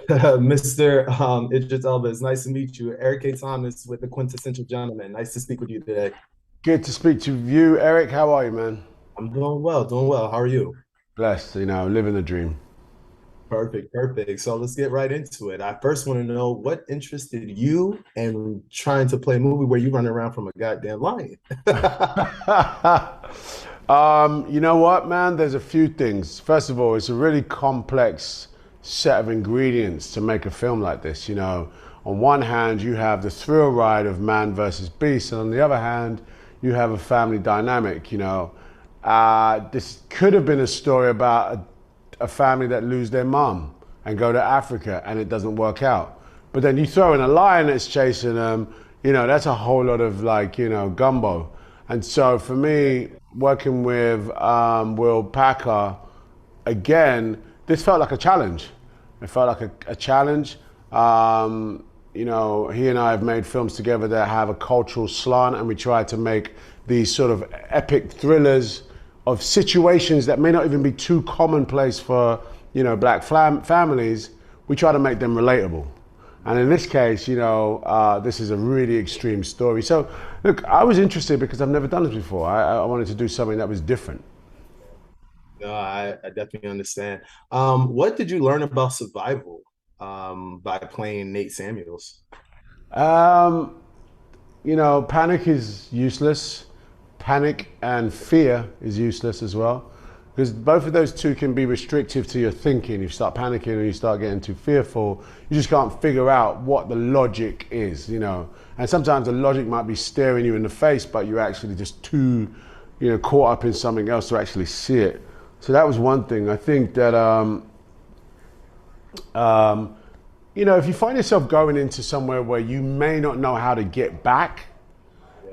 Mr. Idris Elba, it's nice to meet you. Eric K. Thomas with the Quintessential Gentleman. Nice to speak with you today. Good to speak to you, Eric. How are you, man? I'm doing well, doing well. How are you? Blessed, living the dream. Perfect, perfect. So let's get right into it. I first want to know what interested you in trying to play a movie where you run around from a goddamn lion. You know what, man? There's a few things. First of all, it's a really complex set of ingredients to make a film like this. On one hand, you have the thrill ride of man versus beast, and on the other hand, you have a family dynamic. This could have been a story about a family that lose their mom and go to Africa, and it doesn't work out. But then you throw in a lion that's chasing them. That's a whole lot of gumbo. And so for me, working with Will Packer, again, this felt like a challenge. It felt like a challenge. He and I have made films together that have a cultural slant, and we try to make these sort of epic thrillers of situations that may not even be too commonplace for, black families. We try to make them relatable. And in this case, this is a really extreme story. So, look, I was interested because I've never done this before. I wanted to do something that was different. No, I definitely understand. What did you learn about survival by playing Nate Samuels? Um, Panic is useless. Panic and fear is useless as well. Because both of those two can be restrictive to your thinking. You start panicking or you start getting too fearful, you just can't figure out what the logic is. And sometimes the logic might be staring you in the face, but you're actually just too, caught up in something else to actually see it. So that was one thing. I think that, if you find yourself going into somewhere where you may not know how to get back,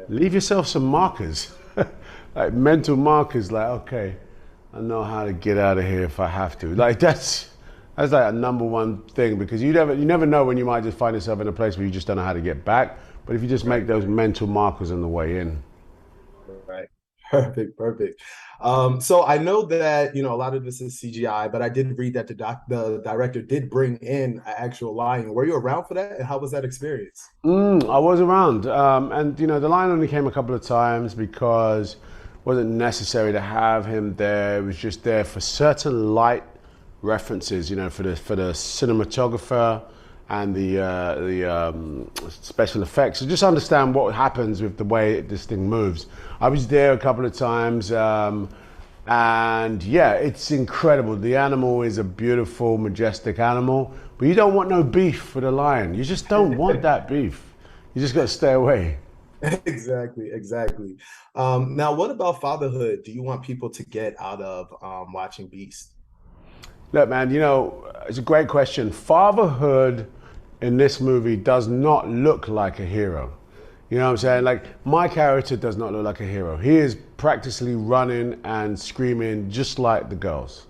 leave yourself some markers, like mental markers, like, okay, I know how to get out of here if I have to. Like that's like a number one thing, because you never know when you might just find yourself in a place where you just don't know how to get back. But if you just make those mental markers on the way in. Right. Perfect, perfect. So I know that a lot of this is CGI, but I did read that the director did bring in an actual lion. Were you around for that, and how was that experience? I was around, and the line only came a couple of times because it wasn't necessary to have him there. It was just there for certain light references, for the cinematographer and the special effects. So just understand what happens with the way this thing moves. I was there a couple of times, and yeah, it's incredible. The animal is a beautiful, majestic animal, but you don't want no beef with a lion. You just don't want that beef. You just got to stay away. Exactly, exactly. Now, what about fatherhood? Do you want people to get out of watching Beast? Look, man, it's a great question. Fatherhood in this movie does not look like a hero. You know what I'm saying? Like, my character does not look like a hero. He is practically running and screaming just like the girls.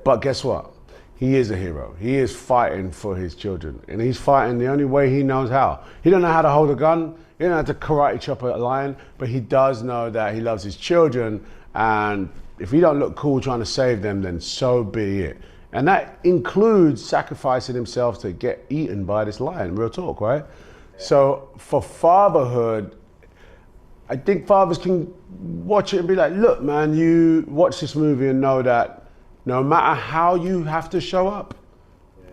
But guess what? He is a hero. He is fighting for his children. And he's fighting the only way he knows how. He don't know how to hold a gun. He don't know how to karate chop a lion. But he does know that he loves his children. And if he don't look cool trying to save them, then so be it. And that includes sacrificing himself to get eaten by this lion. Real talk, right? So for fatherhood, I think fathers can watch it and be like, look, man, you watch this movie and know that no matter how you have to show up,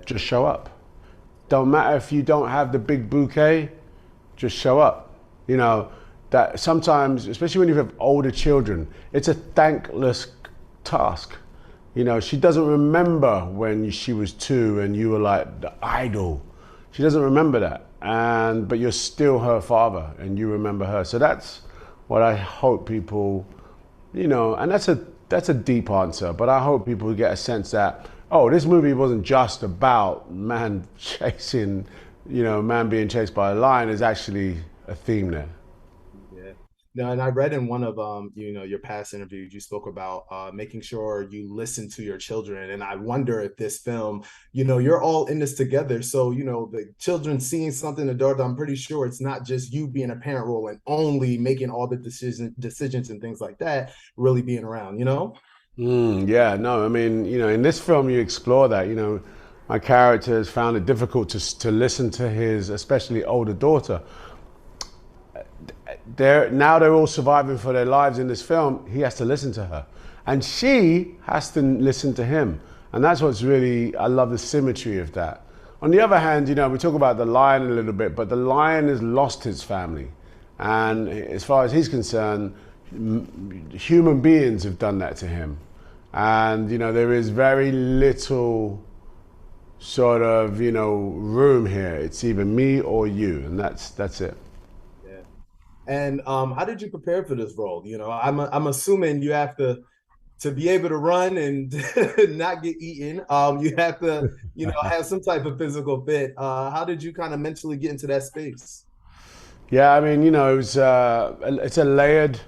just show up. Don't matter if you don't have the big bouquet, just show up. That sometimes, especially when you have older children, it's a thankless task. She doesn't remember when she was 2 and you were like the idol. She doesn't remember that. But you're still her father and you remember her. So that's what I hope people, and that's a deep answer, but I hope people get a sense that, oh, this movie wasn't just about man chasing, man being chased by a lion. There's actually a theme there. Yeah. No, and I read in one of your past interviews, you spoke about making sure you listen to your children. And I wonder if this film, you're all in this together. So, the children seeing something in the daughter, I'm pretty sure it's not just you being a parent role and only making all the decisions and things like that, really being around. Yeah, no, I mean, in this film you explore that, my character has found it difficult to listen to his, especially older daughter. They're all surviving for their lives in this film. He has to listen to her, and she has to listen to him, and that's what's really, I love the symmetry of that. On the other hand, you know, we talk about the lion a little bit, but the lion has lost his family, and as far as he's concerned, human beings have done that to him, and you know, there is very little sort of, you know, room here. It's either me or you, and that's it. Yeah. And how did you prepare for this role? I'm assuming you have to be able to run and not get eaten. You have to, have some type of physical fit. How did you kind of mentally get into that space? Yeah, I mean, you know, it's a layered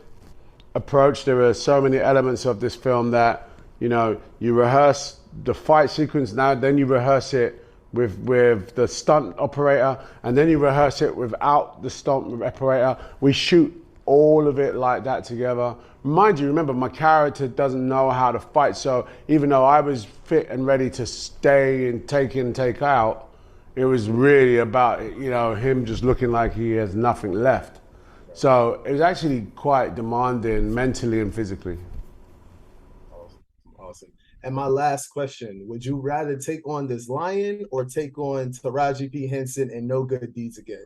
approach. There are so many elements of this film that, you know, you rehearse the fight sequence now, then you rehearse it with the stunt operator, and then you rehearse it without the stunt operator. We shoot all of it like that together. Mind you, remember, my character doesn't know how to fight, so even though I was fit and ready to stay and take in, take out, it was really about, you know, him just looking like he has nothing left. So it was actually quite demanding mentally and physically. Awesome. Awesome. And my last question, would you rather take on this lion or take on Taraji P. Henson and No Good Deeds again?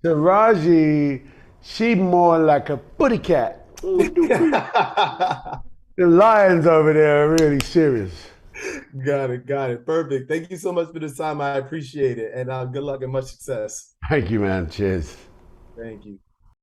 Taraji, she more like a booty cat. The lions over there are really serious. Got it. Got it. Perfect. Thank you so much for this time. I appreciate it. And good luck and much success. Thank you, man. Cheers. Thank you.